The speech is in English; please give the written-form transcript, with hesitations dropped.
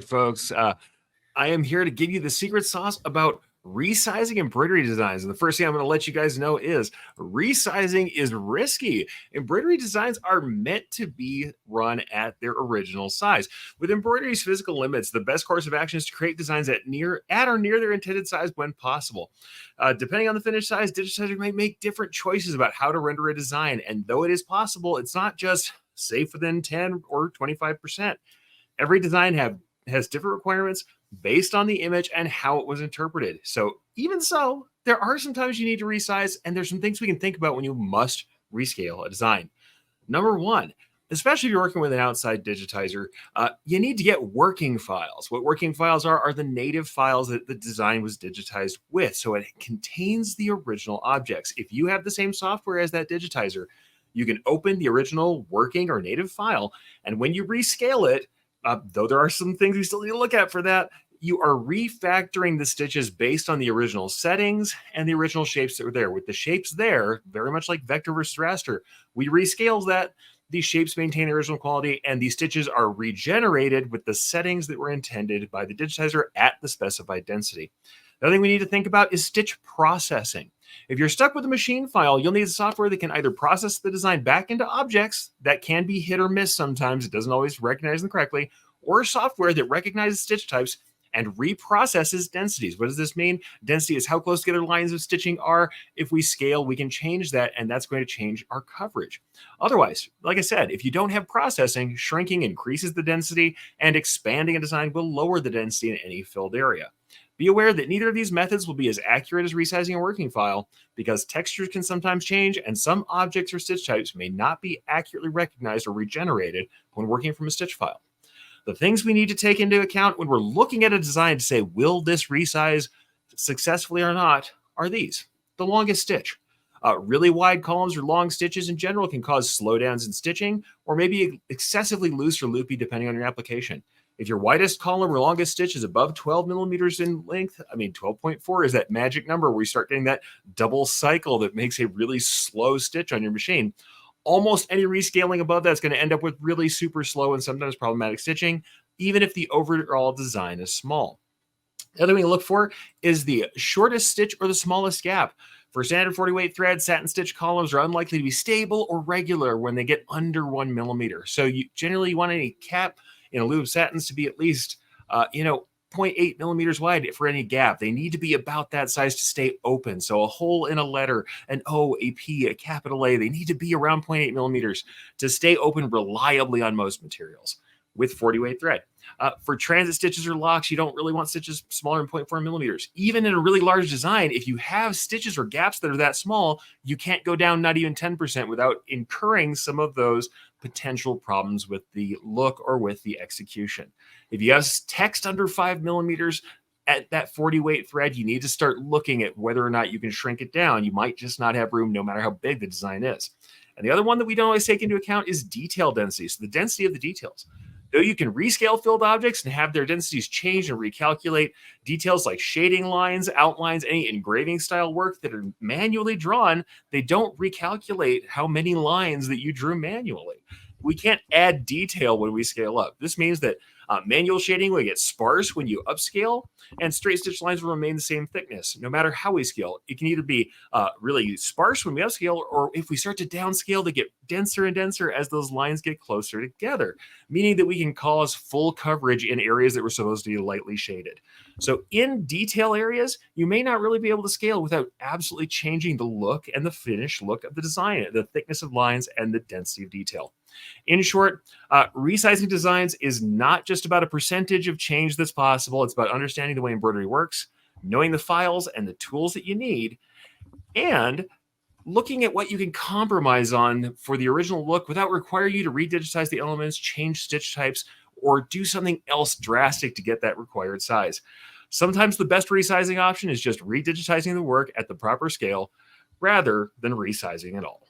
right, folks. I am here to give you the secret sauce about resizing embroidery designs. And the first thing I'm going to let you guys know is resizing is risky. Embroidery designs are meant to be run at their original size. With embroidery's physical limits, the best course of action is to create designs at or near their intended size when possible. Depending on the finished size, digitizers might make different choices about how to render a design. And though it is possible, it's not just safe within 10 or 25%. Every design has different requirements based on the image and how it was interpreted. So even so, there are some times you need to resize, and there's some things we can think about when you must rescale a design. Number one, especially if you're working with an outside digitizer, you need to get working files. What working files are the native files that the design was digitized with. So it contains the original objects. If you have the same software as that digitizer, you can open the original working or native file, and when you rescale it, though there are some things we still need to look at for that, you are refactoring the stitches based on the original settings and the original shapes that were there. With the shapes there, very much like vector versus raster, we rescale that. These shapes maintain the original quality, and these stitches are regenerated with the settings that were intended by the digitizer at the specified density. The other thing we need to think about is stitch processing. If you're stuck with a machine file, you'll need software that can either process the design back into objects that can be hit or miss sometimes. It doesn't always recognize them correctly, or software that recognizes stitch types and reprocesses densities. What does this mean? Density is how close together lines of stitching are. If we scale, we can change that, and that's going to change our coverage. Otherwise, like I said, if you don't have processing, shrinking increases the density, and expanding a design will lower the density in any filled area. Be aware that neither of these methods will be as accurate as resizing a working file, because textures can sometimes change, and some objects or stitch types may not be accurately recognized or regenerated when working from a stitch file. The things we need to take into account when we're looking at a design to say, will this resize successfully or not, are these. The longest stitch. Really wide columns or long stitches in general can cause slowdowns in stitching, or maybe excessively loose or loopy depending on your application. If your widest column or longest stitch is above 12 millimeters in length, 12.4 is that magic number where you start getting that double cycle that makes a really slow stitch on your machine. Almost any rescaling above that is going to end up with really super slow and sometimes problematic stitching, even if the overall design is small. The other thing to look for is the shortest stitch or the smallest gap. For standard 40 weight thread, satin stitch columns are unlikely to be stable or regular when they get under 1 millimeter. So you generally want any cap in a loop of satins to be at least 0.8 millimeters wide for any gap. They need to be about that size to stay open. So a hole in a letter, an O, a P, a capital A, they need to be around 0.8 millimeters to stay open reliably on most materials with 40 weight thread. For transit stitches or locks, you don't really want stitches smaller than 0.4 millimeters. Even in a really large design, if you have stitches or gaps that are that small, you can't go down not even 10% without incurring some of those potential problems with the look or with the execution. If you have text under 5 millimeters at that 40 weight thread, you need to start looking at whether or not you can shrink it down. You might just not have room no matter how big the design is. And the other one that we don't always take into account is detail density, so the density of the details. Though you can rescale filled objects and have their densities change and recalculate, details like shading lines, outlines, any engraving style work that are manually drawn, they don't recalculate how many lines that you drew manually. We can't add detail when we scale up. This means that manual shading will get sparse when you upscale, and straight stitch lines will remain the same thickness, no matter how we scale. It can either be really sparse when we upscale, or if we start to downscale, they get denser and denser as those lines get closer together, meaning that we can cause full coverage in areas that were supposed to be lightly shaded. So in detail areas, you may not really be able to scale without absolutely changing the look and the finished look of the design, the thickness of lines, and the density of detail. In short, resizing designs is not just about a percentage of change that's possible. It's about understanding the way embroidery works, knowing the files and the tools that you need, and looking at what you can compromise on for the original look without requiring you to redigitize the elements, change stitch types, or do something else drastic to get that required size. Sometimes the best resizing option is just redigitizing the work at the proper scale rather than resizing at all.